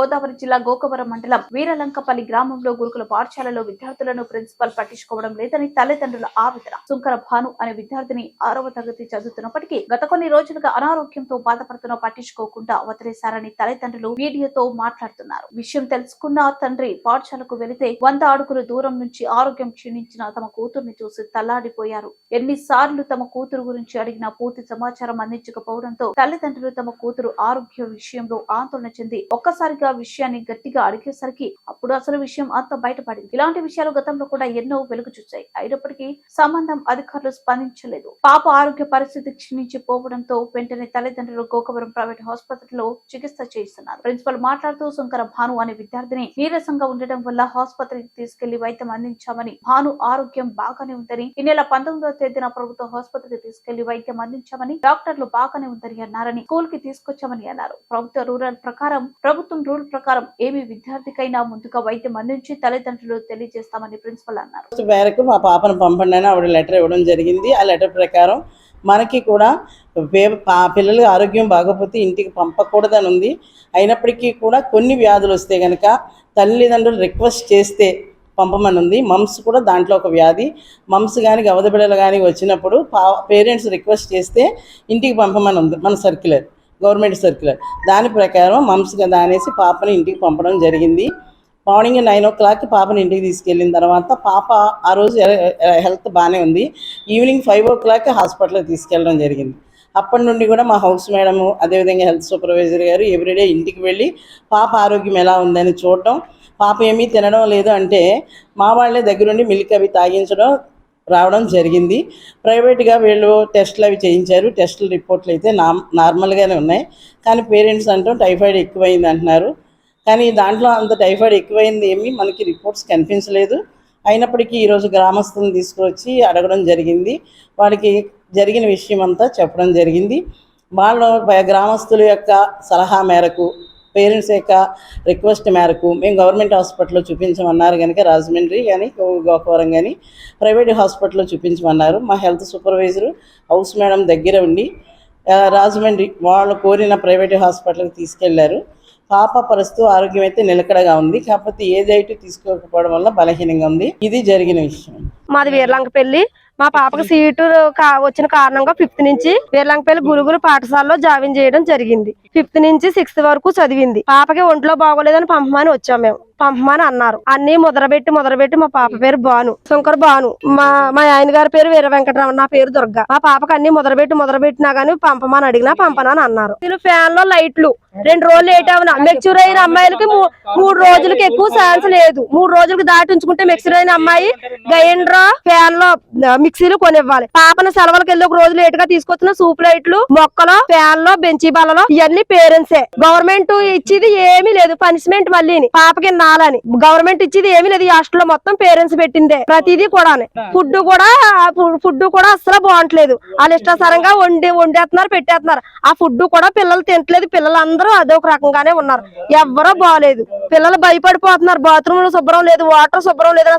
గోదావరి జిల్లా గోకవరం మండలం వీరలంకపల్లి గ్రామంలో గురుకుల పాఠశాలలో విద్యార్థులను ప్రిన్సిపల్ పట్టించుకోవడం లేదని తల్లిదండ్రుల ఆవేదన. సుంకర భాను అనే విద్యార్థిని 6వ తరగతి చదువుతున్నప్పటికీ గత కొన్ని రోజులుగా అనారోగ్యంతో బాధపడుతున్న పట్టించుకోకుండా వదిలేశారని తల్లిదండ్రులు మీడియాతో మాట్లాడుతున్నారు. విషయం తెలుసుకున్న తండ్రి పాఠశాలకు వెళితే 100 అడుగుల దూరం నుంచి ఆరోగ్యం క్షీణించిన తమ కూతుర్ని చూసి తల్లాడిపోయారు. ఎన్నిసార్లు తమ కూతురు గురించి అడిగినా పూర్తి సమాచారం అందించకపోవడంతో తల్లిదండ్రులు తమ కూతురు ఆరోగ్య విషయంలో ఆందోళన చెంది ఒక్కసారిగా విషయాన్ని గట్టిగా అడిగేసరికి అప్పుడు అసలు విషయం అంతా బయటపడింది. ఇలాంటి విషయాలు గతంలో కూడా ఎన్నో వెలుగు చూశాయి. అయినప్పటికీ సంబంధం అధికారులు స్పందించలేదు. పాప ఆరోగ్య పరిస్థితి క్షీణించిపోవడంతో వెంటనే తల్లిదండ్రులు గోకవరం ప్రైవేట్ హాస్పిటల్లో చికిత్స చేస్తున్నారు. ప్రిన్సిపల్ మాట్లాడుతూ సుంకర భాను అనే విద్యార్థిని నీరసంగా ఉండడం వల్ల ఆసుపత్రికి తీసుకెళ్లి వైద్యం అందించామని, భాను ఆరోగ్యం బాగానే ఉందని, ఈ నెల 19వ తేదీన ప్రభుత్వ ఆసుపత్రికి తీసుకెళ్లి వైద్యం అందించామని, డాక్టర్లు బాగానే ఉందని అన్నారని, స్కూల్ కి తీసుకొచ్చామని అన్నారు. ప్రభుత్వం రూల్ ప్రకారం ఏమి విద్యార్థికైనా ముందుగా వైద్యం అందించి తల్లిదండ్రులు తెలియజేస్తామని ప్రిన్సిపల్ అన్నారు. మేరకు మా పాపను పంపండి అని ఆవిడ లెటర్ ఇవ్వడం జరిగింది. ఆ లెటర్ ప్రకారం మనకి కూడా పిల్లలు ఆరోగ్యం బాగోపోతే ఇంటికి పంపకూడదని ఉంది. అయినప్పటికీ కూడా కొన్ని వ్యాధులు వస్తే కనుక తల్లిదండ్రులు రిక్వెస్ట్ చేస్తే పంపమని ఉంది. మమ్స్ కూడా దాంట్లో ఒక వ్యాధి. మమ్స్ కానీ గవద బిళ్ళలు కానీ వచ్చినప్పుడు పేరెంట్స్ రిక్వెస్ట్ చేస్తే ఇంటికి పంపమని ఉంది మన సర్క్యులర్, గవర్నమెంట్ సర్క్యులర్. దాని ప్రకారం మమ్స్ కదా అనేసి పాపని ఇంటికి పంపడం జరిగింది. మార్నింగ్ 9 o'clock పాపని ఇంటికి తీసుకెళ్ళిన తర్వాత పాప ఆ రోజు హెల్త్ బాగానే ఉంది. ఈవినింగ్ 5 o'clock హాస్పిటల్కి తీసుకెళ్ళడం జరిగింది. అప్పటి నుండి కూడా మా హౌస్ మేడము, అదేవిధంగా హెల్త్ సూపర్వైజర్ గారు ఎవ్రీడే ఇంటికి వెళ్ళి పాప ఆరోగ్యం ఎలా ఉందని చూడటం, పాప ఏమీ తినడం లేదు అంటే మా వాళ్ళే దగ్గరుండి మిల్క్ అవి తాగించడం రావడం జరిగింది. ప్రైవేట్గా వీళ్ళు టెస్టులు అవి చేయించారు. టెస్టుల రిపోర్ట్లు అయితే నార్మల్గానే ఉన్నాయి. కానీ పేరెంట్స్ అంటాం టైఫాయిడ్ ఎక్కువైంది అంటున్నారు. కానీ దాంట్లో అంత టైఫాయిడ్ ఎక్కువైంది ఏమీ మనకి రిపోర్ట్స్ కనిపించలేదు. అయినప్పటికీ ఈరోజు గ్రామస్తులను తీసుకువచ్చి అడగడం జరిగింది. వాడికి జరిగిన విషయం అంతా చెప్పడం జరిగింది. వాళ్ళు గ్రామస్తుల యొక్క సలహా మేరకు, పేరెంట్స్ యొక్క రిక్వెస్ట్ మేరకు మేము గవర్నమెంట్ హాస్పిటల్లో చూపించమన్నారు కనుక రాజమండ్రి కానీ గోకవరం కానీ ప్రైవేట్ హాస్పిటల్లో చూపించమన్నారు. మా హెల్త్ సూపర్వైజరు హౌస్ మేడం దగ్గర ఉండి రాజమండ్రి వాళ్ళు కోరిన ప్రైవేట్ హాస్పిటల్కి తీసుకెళ్లారు. పాప పరిస్థితి ఆరోగ్యం అయితే నిలకడగా ఉంది. కాకపోతే ఏదైతే తీసుకోకపోవడం వల్ల బలహీనంగా ఉంది. ఇది జరిగిన విషయం. మాది వీరలంకపల్లి. మా పాపకు సీటు వచ్చిన కారణంగా 5th నుంచి వీరలంకపల్లి గురుకుల పాఠశాలలో జాయిన్ చేయడం జరిగింది. 5th నుంచి 6th వరకు చదివింది. పాపకి ఒంట్లో బాగోలేదని పంపమని వచ్చాం. మేము పంపమని అన్నారు. అన్ని మొదలుపెట్టి మా పాప పేరు భాను, శంకర్ భాను. మా ఆయన గారి పేరు వీర వెంకటరావు, నా పేరు దుర్గా. మా పాపకి అన్ని మొదలుపెట్టినా గానీ పంపమని అడిగినా పంపనని అన్నారు. ఫ్యాన్ లో లైట్లు 2 రోజులు లేట్ అవునా. మెచ్యూర్ అయిన అమ్మాయిలకి 3 రోజులకి ఎక్కువ ఛాన్స్ లేదు. 3 రోజులకి దాటి ఉంచుకుంటే మెచ్యూర్ అయిన అమ్మాయి గ్రైండర్, ఫ్యాన్ లో మిక్సీలు కొనివ్వాలి. పాపను సెలవులకు వెళ్ళి 1 రోజు లేట్ గా తీసుకొచ్చిన సూప్ లైట్లు, మొక్కలు, ఫ్యాన్ లో, బెంచీ బల్లలో ఇవన్నీ పేరెంట్సే. గవర్నమెంట్ ఇచ్చేది ఏమీ లేదు. పనిష్మెంట్ మళ్ళీ పాపకి నాలని గవర్నమెంట్ ఇచ్చేది ఏమీ లేదు. ఈ హాస్టల్లో మొత్తం పేరెంట్స్ పెట్టిందే ప్రతిదీ కూడా. ఫుడ్ కూడా అసలు బాగుంటలేదు. వాళ్ళు ఇష్టాసారంగా వండేస్తున్నారు, పెట్టేస్తున్నారు. ఆ ఫుడ్ కూడా పిల్లలు తింటలేదు. పిల్లలందరూ అదొక రకంగానే ఉన్నారు. ఎవ్వరూ బాగలేదు. పిల్లలు భయపడిపోతున్నారు. బాత్రూమ్ శుభ్రం లేదు, వాటర్ శుభ్రం లేదు.